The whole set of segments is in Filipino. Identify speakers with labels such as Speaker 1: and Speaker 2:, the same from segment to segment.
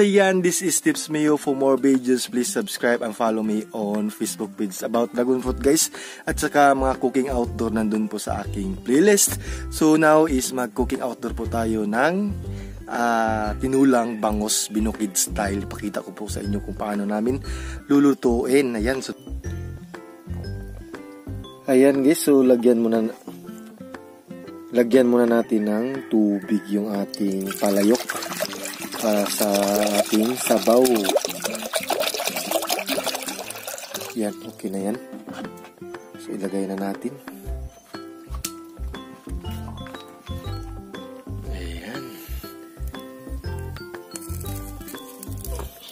Speaker 1: So yan, this is Tips Mayo. For more videos, please subscribe and follow me on Facebook page about dragon fruit guys. At saka mga cooking outdoor nandun po sa aking playlist. So now is mag-cooking outdoor po tayo ng tinulang bangos binukid style. Pakita ko po sa inyo kung paano namin lulutuin. Ayan, so ayan guys, so lagyan muna natin ng tubig yung ating palayok para sa ating sabaw. Yan, okay na yan. So ilagay na natin. Ayan.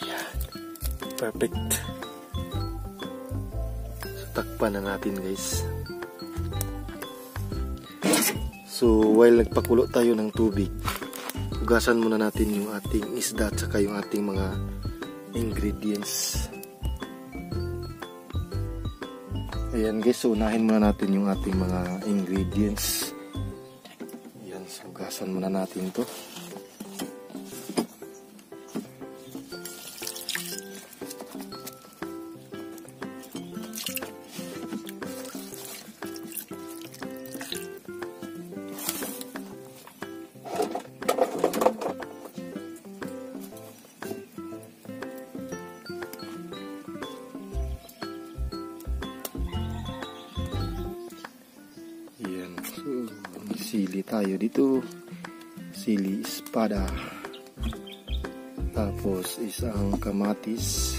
Speaker 1: Yan. Perfect. So takpan na natin guys. So while nagpakulo tayo ng tubig, hugasan muna natin yung ating isda at saka yung ating mga ingredients. Ayan guys, so unahin muna natin yung ating mga ingredients. Ayan, so hugasan muna natin to. Sili tayo dito, sili espada, tapos isang kamatis,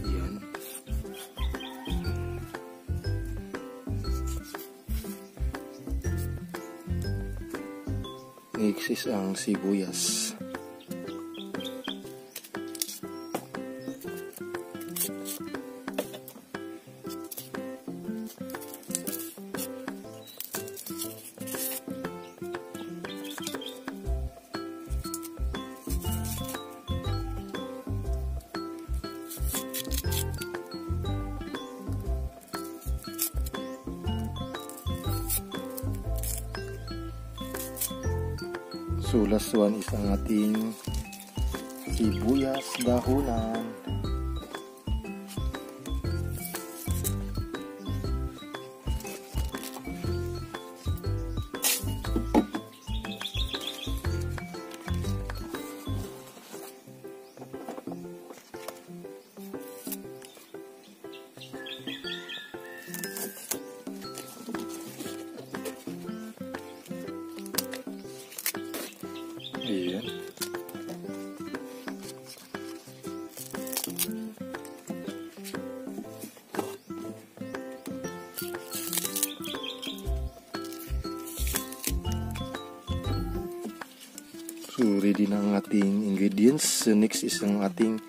Speaker 1: yan, next isang sibuyas, so last one is ang ating sibuyas dahunan. Ayan. So ready na ang ating ingredients. So next is ang ating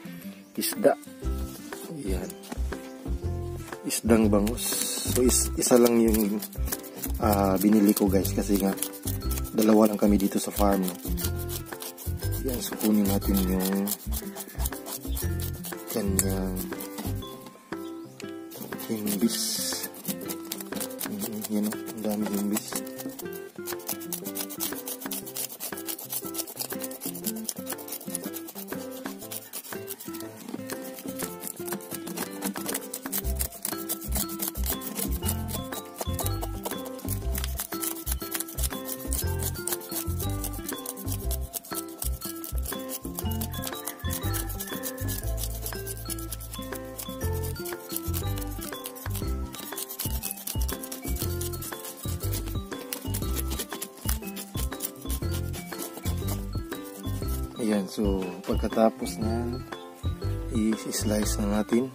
Speaker 1: isda. Ayan. Isdang bangus. So isa lang yung binili ko guys kasi nga dalawa lang kami dito sa farm. Yan, so kunin natin yung kanyang himbis. Yan o, ang dami himbis. Ayan, so pagkatapos na i-slice na natin.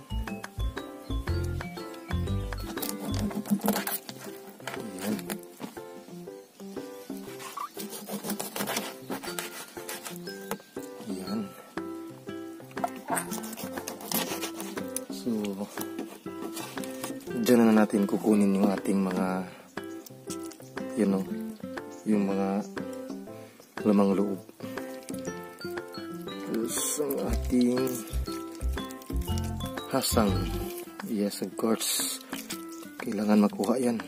Speaker 1: Ayan. Ayan. So dyan na natin kukunin yung ating mga yung mga lamang loob. Tapos ang ating hasang. Yes, of course. Kailangan makuha yan.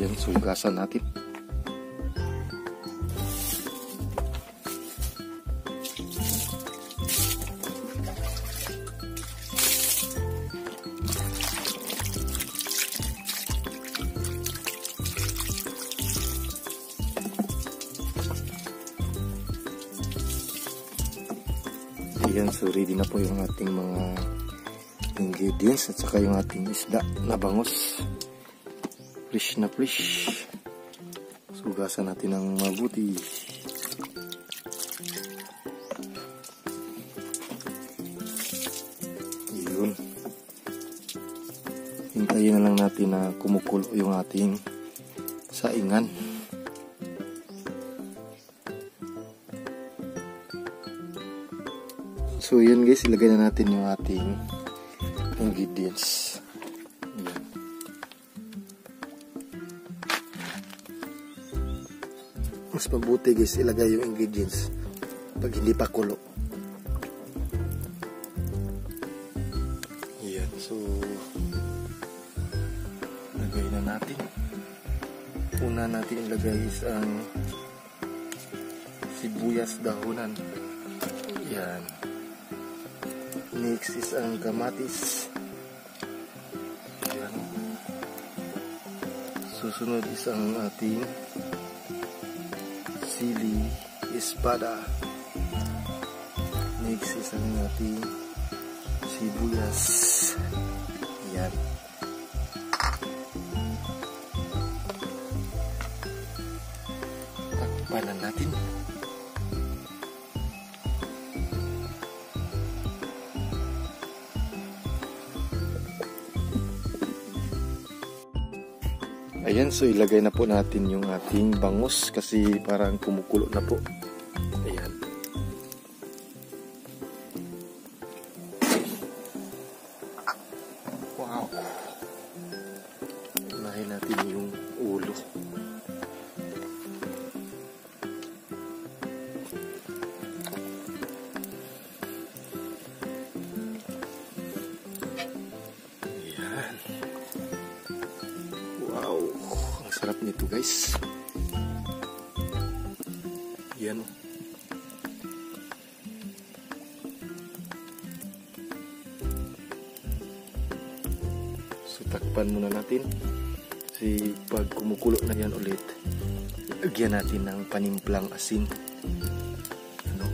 Speaker 1: Ayan, sugasan natin. Ayan, so ready na po yung ating mga ingredients at saka yung ating isda na bangus. Fresh na fresh. Sugasan natin ng mabuti. Yun. Hintayin na lang natin na kumukulo yung ating saingan. So yun guys, ilagay na natin yung ating ingredients. Ayan. Mas mabuti guys, ilagay yung ingredients pag hindi pa kulo. Ayan, so lagay na natin. Una natin ilagay is ang sibuyas dahunan. Ayan. Next is ang kamatis. Ayan. Susunod is ang ating sili espada. Next is ang ating sibuyas. Ayan. Takpanan natin. Ayan, so ilagay na po natin yung ating bangus kasi parang kumukulo na po. Ayan. Wow. Unahin natin yung ulo. Ayan. Wow, ang sarap nito guys. Yan. So takpan muna natin. Kasi pag kumukulo na yan ulit, lagyan natin ng panimplang asin. Ano?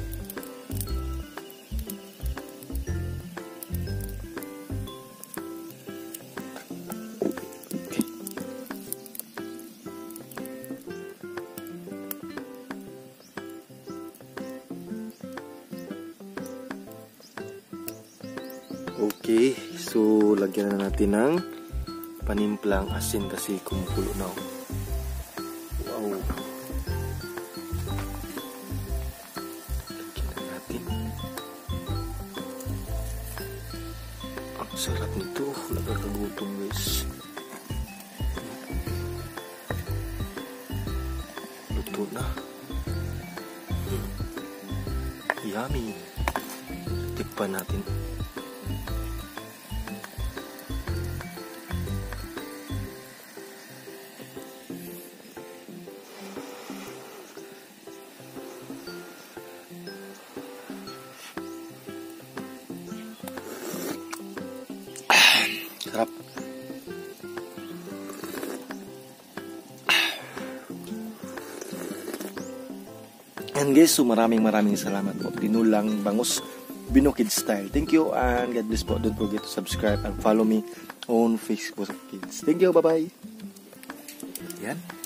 Speaker 1: Okay, so lagyan na natin ng panimplang asin kasi kumukulo na. Wow. Lagyan na natin. Ang sarap nito. Nakakagutom guys. Luto na. Yummy. Tikpan natin. Sarap. And guys, so maraming salamat po. Tinulang bangus Binukid style. Thank you and God bless po. Don't forget to subscribe and follow me on Facebook Kids. Thank you. Bye-bye. Yan.